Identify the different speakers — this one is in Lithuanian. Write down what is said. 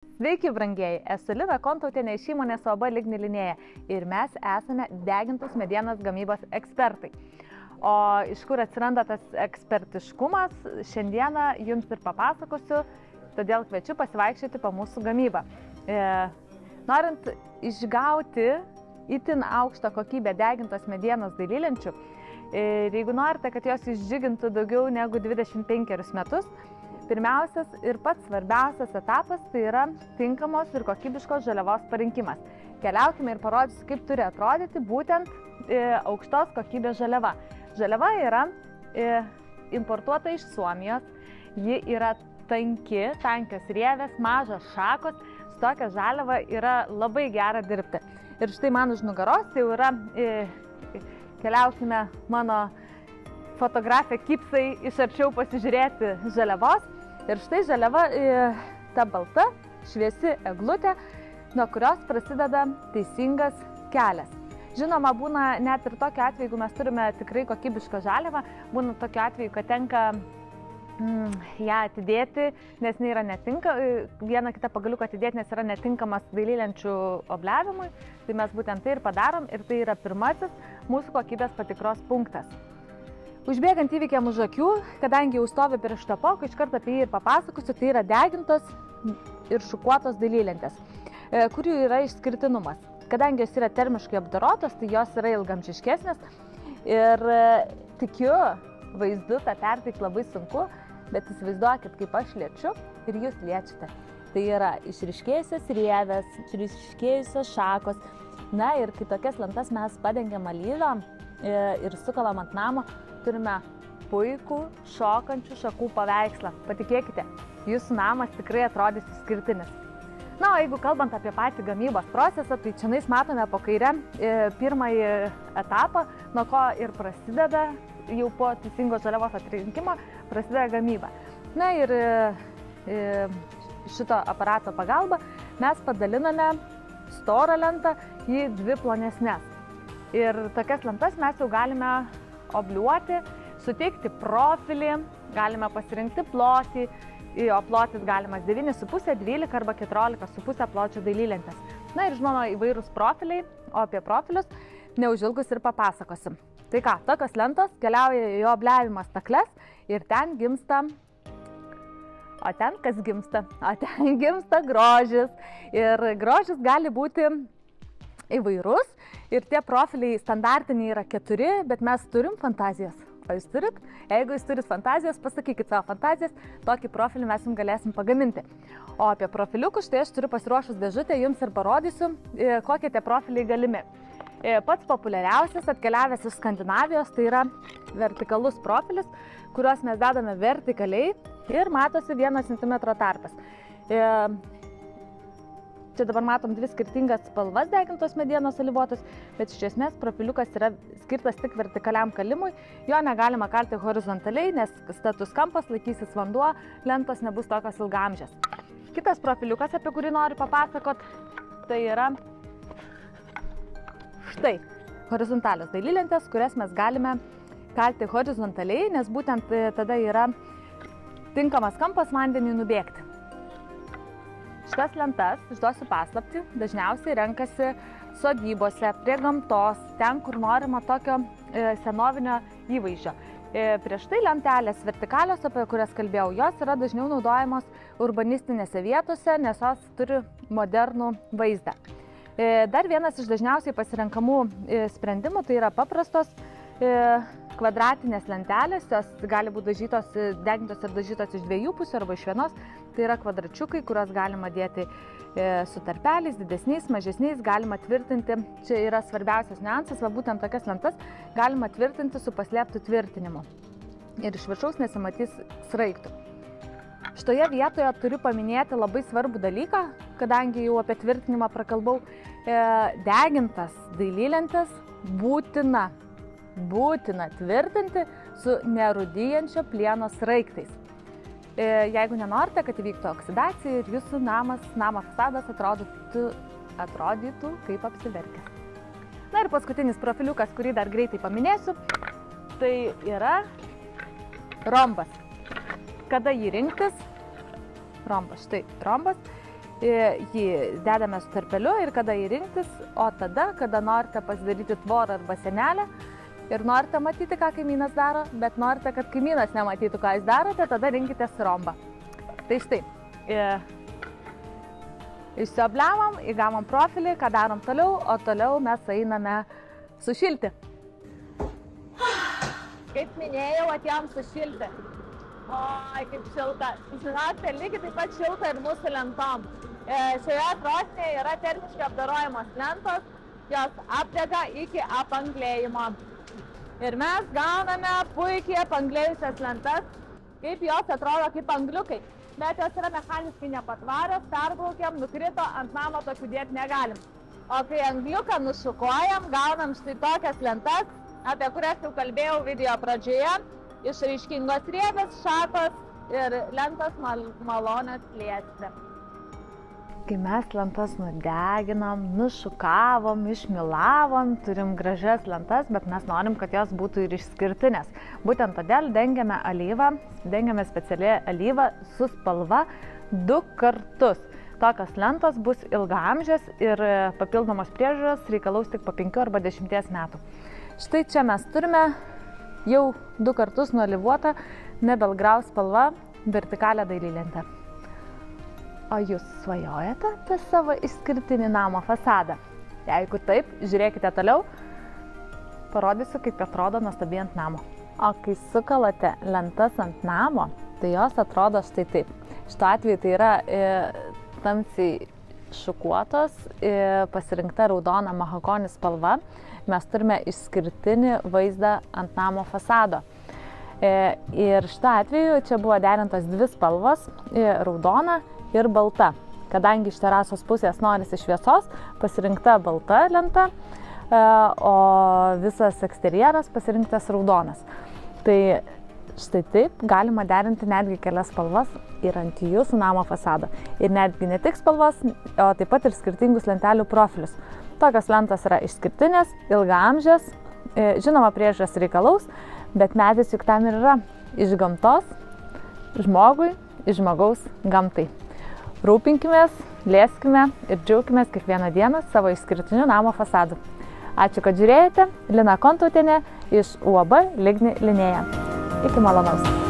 Speaker 1: Sveiki, brangieji, esu Lina Kontautienė iš įmonės OAB Ligni Linėja ir mes esame degintos medienos gamybos ekspertai. O iš kur atsiranda tas ekspertiškumas, šiandieną jums ir papasakosiu, todėl kviečiu pasivaikščioti po mūsų gamybą. Norint išgauti itin aukštą kokybę degintos medienos dailylenčių ir jeigu norite, kad jos išdžiugintų daugiau negu 25 metus, pirmiausias ir pats svarbiausias etapas tai yra tinkamos ir kokybiškos žaliavos parinkimas. Keliaukime ir parodysiu, kaip turi atrodyti būtent aukštos kokybės žaliava. Žaliava yra importuota iš Suomijos, ji yra tankios rievės, mažos šakos, su tokia žaliava yra labai gera dirbti. Ir štai man už nugaros jau yra, keliaukime mano fotografė Kipsai iš arčiau pasižiūrėti žaliavos. Ir štai žaliava, ta balta, šviesi eglutė, nuo kurios prasideda teisingas kelias. Žinoma, būna net ir tokiu atveju, jeigu mes turime tikrai kokybišką žaliavą, būna tokiu atveju, kad tenka ją atidėti, nes yra vieną kitą pagaliuką atidėti, nes yra netinkamas dailylenčių obliavimui. Tai mes būtent tai ir padarom ir tai yra pirmasis mūsų kokybės patikros punktas. Užbėgant įvykiam už akių, kadangi jau stovi prie štapoko, iš karto apie jį ir papasakosiu, tai yra degintos ir šukuotos dailylentės, kurių yra išskirtinumas. Kadangi jos yra termiškai apdorotos, tai jos yra ilgamžiškesnės ir tikiu, vaizdu tą perteikti labai sunku, bet įsivaizduokit, kaip aš liečiu ir jūs liečiate. Tai yra išryškėjusios rievės, išryškėjusios šakos, na ir kai tokias lentas mes padengiam alyvą ir sukalam ant namo, turime puikų šokančių šakų paveikslą. Patikėkite, jūsų namas tikrai atrodys išskirtinis. Na, o jeigu kalbant apie patį gamybos procesą, tai čia matome po kairę pirmąjį etapą, nuo ko ir prasideda, jau po teisingos žaliavos atrinkimo, prasideda gamyba. Na ir šito aparato pagalba mes padaliname storą lentą į dvi plonesnes. Ir tokias lentas mes jau galime obliuoti, suteikti profilį, galime pasirinkti plotį, o plotis galimas 9,5, 12 arba 14,5 pločio dailylentės. Na ir žinoma įvairūs profiliai, o apie profilius neužilgus ir papasakosim. Tai ką, tokios lentos keliauja į obliavimo stakles ir ten gimsta, o ten kas gimsta? O ten gimsta grožis. Ir grožis gali būti įvairus ir tie profiliai standartiniai yra 4, bet mes turim fantazijas. O jūs turit? Jeigu jūs turit fantazijas, pasakykit savo fantazijas, tokį profilį mes jums galėsim pagaminti. O apie profiliukus, štai aš turiu pasiruošus dėžutę, jums ir parodysiu, kokie tie profiliai galimi. Pats populiariausias atkeliavęs iš Skandinavijos, tai yra vertikalus profilis, kuriuos mes dedame vertikaliai ir matosi 1 cm tarpas. Čia dabar matom 2 skirtingas spalvas degintos medienos alyvuotos, bet iš esmės profiliukas yra skirtas tik vertikaliam kalimui. Jo negalima kalti horizontaliai, nes status kampas, laikysis vanduo, lentos nebus tokios ilgamžės. Kitas profiliukas, apie kurį noriu papasakot, tai yra štai horizontalios dailylentės, kurias mes galime kalti horizontaliai, nes būtent tada yra tinkamas kampas vandeniui nubėgti. Šitas lentas, išduosiu paslaptį, dažniausiai renkasi sodybose, prie gamtos, ten, kur norima tokio senovinio įvaizdžio. Prieš tai lentelės vertikalios, apie kurias kalbėjau, jos yra dažniau naudojamos urbanistinėse vietose, nes jos turi modernų vaizdą. Dar vienas iš dažniausiai pasirenkamų sprendimų, tai yra paprastos kvadratinės lentelės, jos gali būti degintos ir dažytos iš 2 pusių arba iš vienos. Tai yra kvadračiukai, kuriuos galima dėti su tarpeliais, didesniais, mažesniais, galima tvirtinti. Čia yra svarbiausias niuansas, va būtent tokias lentas galima tvirtinti su paslėptu tvirtinimu. Ir iš viršaus nesimatys sraigtų. Šitoje vietoje turiu paminėti labai svarbų dalyką, kadangi jau apie tvirtinimą prakalbau. Degintas dailylentes būtina tvirtinti su nerūdijančio plieno sraigtais. Jeigu nenorite, kad įvyktų oksidacija ir jūsų namo fasadas atrodytų kaip apsiverkęs. Na ir paskutinis profiliukas, kurį dar greitai paminėsiu, tai yra rombas. Kada jį rinktis? Rombas, štai rombas. jį dedame su tarpeliu ir kada jį rinktis, o tada, kada norite pasidaryti tvorą arba senelę ir norite matyti, ką kaimynas daro, bet norite, kad kaimynas nematytų, ką jūs darote, tada rinkitės rombą. Tai štai, išsiobliavom, įgavom profilį, ką darom toliau, o toliau mes einame sušilti. Kaip minėjau, atėjom sušilti. Oi, kaip šilta. Žinote, lygiai taip pat šilta ir mūsų lentom. Šioje krosnėje yra termiškai apdorojamos lentos, jos apdega iki apanglėjimo. Ir mes gauname puikiai apanglėjusias lentas, kaip jos atrodo kaip angliukai. Bet jos yra mechaniškai nepatvarios, perbraukėm, nukrito, ant namo tokių dėti negalim. O kai angliuką nušukuojam, gaunam štai tokias lentas, apie kurias jau kalbėjau video pradžioje, išraiškingos riebės, šakos ir lentos malonios liesti. Kai mes lentas nudeginam, nušukavom, išmilavom, turim gražias lentas, bet mes norim, kad jos būtų ir išskirtinės. Būtent todėl dengiame alyvą, dengiame specialiai alyvą su spalva 2 kartus. Tokios lentos bus ilgaamžės ir papildomos priežiūros reikalaus tik po 5 arba 10 metų. Štai čia mes turime jau 2 kartus nualyvuotą Nebelgrau spalva vertikalią dailylentę. O jūs svajojate apie savo išskirtinį namo fasadą? Jeigu taip, žiūrėkite toliau, parodysiu, kaip atrodo nuostabiai ant namo. O kai sukalate lentas ant namo, tai jos atrodo štai taip. Šituo atveju tai yra tamsiai šukuotos, pasirinkta raudona mahagonis spalva. Mes turime išskirtinį vaizdą ant namo fasado. Ir šituo atveju čia buvo derintos 2 spalvos, raudona ir balta. Kadangi iš terasos pusės norisi šviesos, pasirinkta balta lenta, o visas eksterjeras pasirinktas raudonas. Tai štai taip galima derinti netgi kelias spalvas ir ant jūsų namo fasado. Ir netgi ne tik spalvas, o taip pat ir skirtingus lentelių profilius. Tokios lentos yra išskirtinės, ilgaamžės, žinoma priežiūros reikalaus, bet medis juk tam ir yra iš gamtos žmogui, iš žmogaus gamtai. Rūpinkimės, lieskime ir džiaukimės kiekvieną dieną savo išskirtiniu namo fasadu. Ačiū, kad žiūrėjote. Lina Kontautienė iš UAB Ligni Linėja. Iki malonaus.